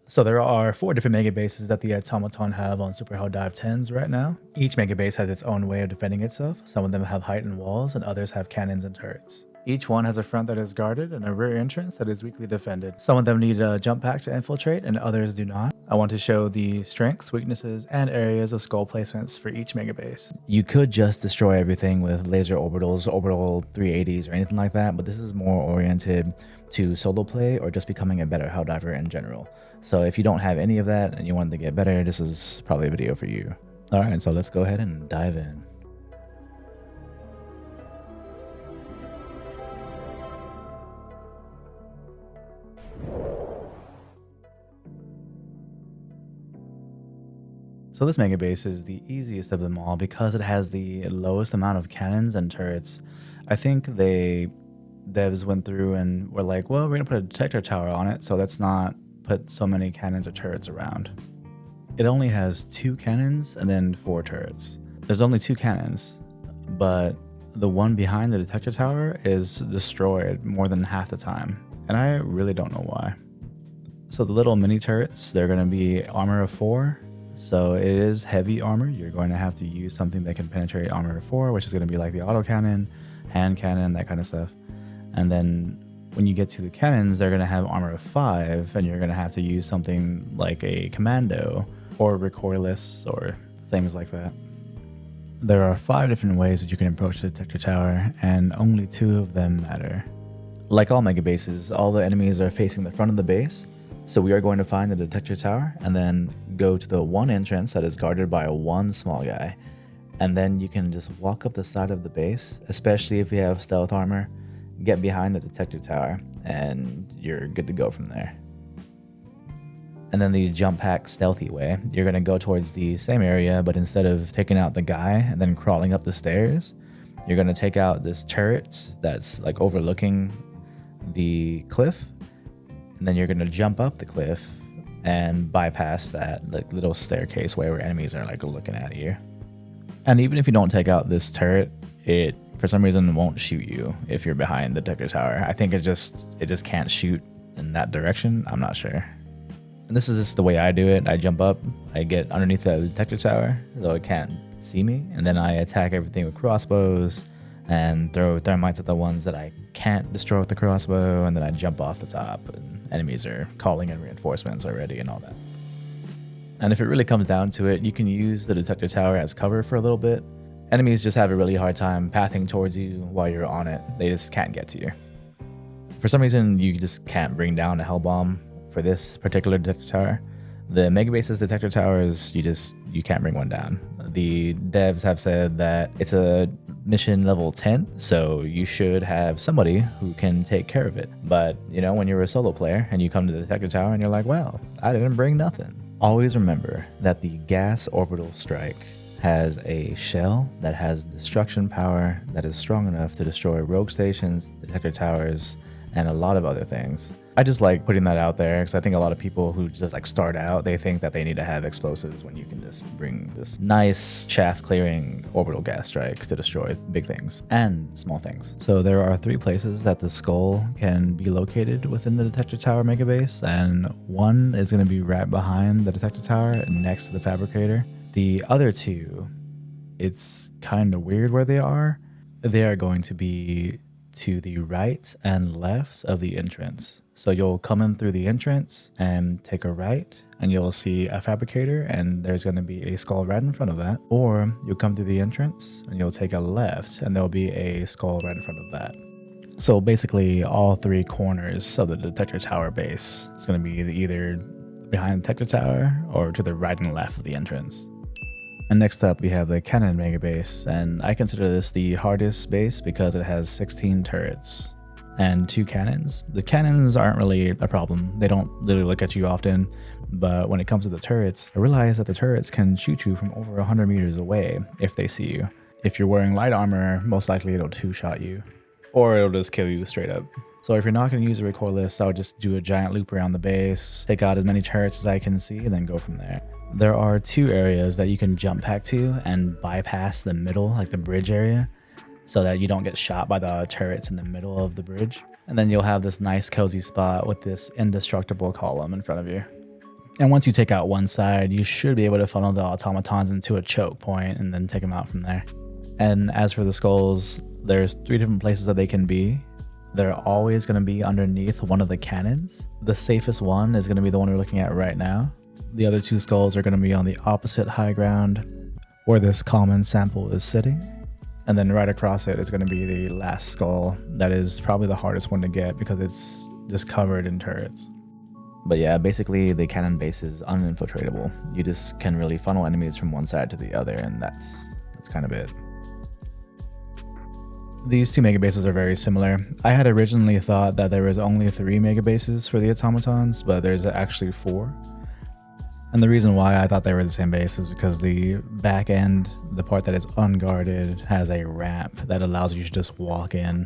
So there are 4 different mega bases that the automaton have on Super Helldive 10s right now. Each mega base has its own way of defending itself. Some of them have heightened walls and others have cannons and turrets. Each one has a front that is guarded and a rear entrance that is weakly defended. Some of them need a jump pack to infiltrate and others do not. I want to show the strengths, weaknesses, and areas of skull placements for each mega base. You could just destroy everything with laser orbitals, orbital 380s, or anything like that, but this is more oriented to solo play or just becoming a better Helldiver in general. So if you don't have any of that and you want to get better, this is probably a video for you. Alright, so let's go ahead and dive in. So this mega base is the easiest of them all because it has the lowest amount of cannons and turrets. I think devs went through and were like, well, we're gonna put a detector tower on it, so let's not put so many cannons or turrets around. It only has 2 cannons and then 4 turrets. There's only 2 cannons, but the one behind the detector tower is destroyed more than half the time, and I really don't know why. So the little mini turrets, they're gonna be armor of 4. So it is heavy armor. You're going to have to use something that can penetrate armor of 4, which is going to be like the autocannon, hand cannon, that kind of stuff. And then when you get to the cannons, they're going to have armor of 5, and you're going to have to use something like a commando or recoilless or things like that. There are 5 different ways that you can approach the detector tower, and only 2 of them matter. Like all mega bases, all the enemies are facing the front of the base. So we are going to find the detector tower and then go to the one entrance that is guarded by one small guy. And then you can just walk up the side of the base, especially if you have stealth armor, get behind the detector tower, and you're good to go from there. And then the jump pack stealthy way, you're going to go towards the same area, but instead of taking out the guy and then crawling up the stairs, you're going to take out this turret that's like overlooking the cliff. And then you're going to jump up the cliff and bypass that like little staircase way where enemies are like looking at you. And even if you don't take out this turret, it for some reason won't shoot you if you're behind the detector tower. I think it just can't shoot in that direction. I'm not sure. And this is just the way I do it. I jump up, I get underneath the detector tower so it can't see me, and then I attack everything with crossbows and throw thermites at the ones that I can't destroy with the crossbow, and then I jump off the top and enemies are calling in reinforcements already and all that. And if it really comes down to it, you can use the detector tower as cover for a little bit. Enemies just have a really hard time pathing towards you while you're on it. They just can't get to you. For some reason, you just can't bring down a hell bomb for this particular detector tower. The Megabase's detector towers, you can't bring one down. The devs have said that it's a mission level 10, so you should have somebody who can take care of it. But, you know, when you're a solo player and you come to the detector tower and you're like, well, I didn't bring nothing. Always remember that the gas orbital strike has a shell that has destruction power that is strong enough to destroy rogue stations, detector towers, and a lot of other things. I just like putting that out there because I think a lot of people who just like start out, they think that they need to have explosives when you can just bring this nice shaft clearing orbital gas strike to destroy big things and small things. So there are 3 places that the skull can be located within the detector tower megabase, and one is going to be right behind the detector tower next to the fabricator. The other 2, it's kind of weird where they are. They are going to be to the right and left of the entrance. So you'll come in through the entrance and take a right and you'll see a fabricator and there's going to be a skull right in front of that. Or you'll come through the entrance and you'll take a left and there'll be a skull right in front of that. So basically all 3 corners of the detector tower base is going to be either behind the detector tower or to the right and left of the entrance. And next up we have the cannon megabase, and I consider this the hardest base because it has 16 turrets and 2 cannons. The cannons aren't really a problem. They don't really look at you often, but when it comes to the turrets, I realize that the turrets can shoot you from over 100 meters away if they see you. If you're wearing light armor, most likely it'll 2-shot you, or it'll just kill you straight up. So if you're not going to use a recoilless, I would just do a giant loop around the base, take out as many turrets as I can see, and then go from there. There are 2 areas that you can jump pack to and bypass the middle, like the bridge area, so that you don't get shot by the turrets in the middle of the bridge. And then you'll have this nice cozy spot with this indestructible column in front of you. And once you take out one side, you should be able to funnel the automatons into a choke point and then take them out from there. And as for the skulls, there's 3 different places that they can be. They're always going to be underneath one of the cannons. The safest one is going to be the one we're looking at right now. The other 2 skulls are going to be on the opposite high ground where this common sample is sitting. And then right across it is going to be the last skull. That is probably the hardest one to get because it's just covered in turrets. But yeah, basically the cannon base is uninfiltratable. You just can really funnel enemies from one side to the other, and that's kind of it. These 2 megabases are very similar. I had originally thought that there was only 3 megabases for the automatons, but there's actually 4. And the reason why I thought they were the same base is because the back end, the part that is unguarded, has a ramp that allows you to just walk in.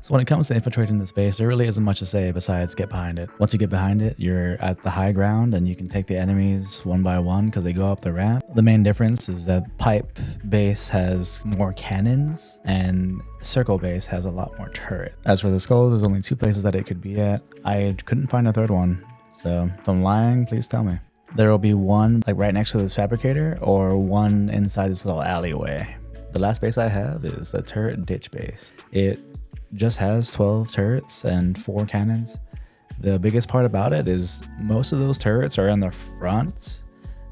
So when it comes to infiltrating this base, there really isn't much to say besides get behind it. Once you get behind it, you're at the high ground and you can take the enemies one by one because they go up the ramp. The main difference is that pipe base has more cannons and circle base has a lot more turret. As for the skulls, there's only 2 places that it could be at. I couldn't find a third one. So if I'm lying, please tell me. There will be one like right next to this fabricator or one inside this little alleyway. The last base I have is the turret ditch base. It just has 12 turrets and 4 cannons. The biggest part about it is most of those turrets are in the front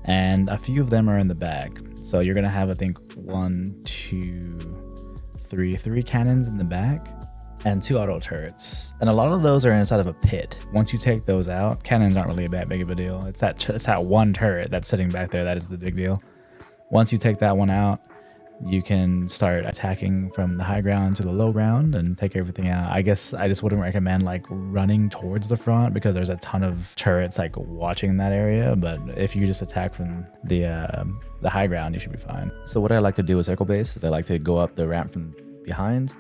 and a few of them are in the back. So you're gonna have, I think, 1, 2, 3 cannons in the back and 2 auto turrets. And a lot of those are inside of a pit. Once you take those out, cannons aren't really that big of a deal. It's that one turret that's sitting back there that is the big deal. Once you take that one out, you can start attacking from the high ground to the low ground and take everything out. I guess I just wouldn't recommend like running towards the front because there's a ton of turrets like watching that area. But if you just attack from the high ground, you should be fine. So what I like to do with circle base is I like to go up the ramp from behind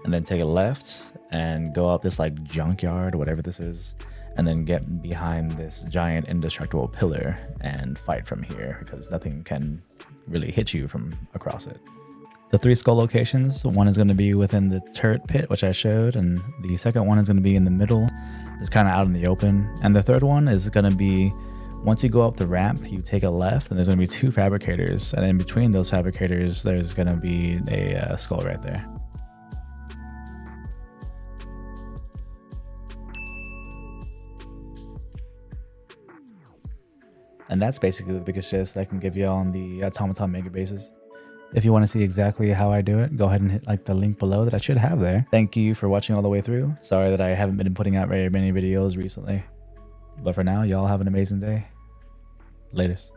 and then take a left and go up this like junkyard, whatever this is, and then get behind this giant indestructible pillar and fight from here because nothing can really hit you from across it. The 3 skull locations, one is going to be within the turret pit, which I showed, and the second one is going to be in the middle. It's kind of out in the open. And the third one is going to be, once you go up the ramp, you take a left, and there's going to be 2 fabricators. And in between those fabricators, there's going to be a skull right there. And that's basically the biggest gist that I can give you on the automaton megabases. If you want to see exactly how I do it, go ahead and hit like the link below that I should have there. Thank you for watching all the way through. Sorry that I haven't been putting out very many videos recently. But for now, y'all have an amazing day. Laters.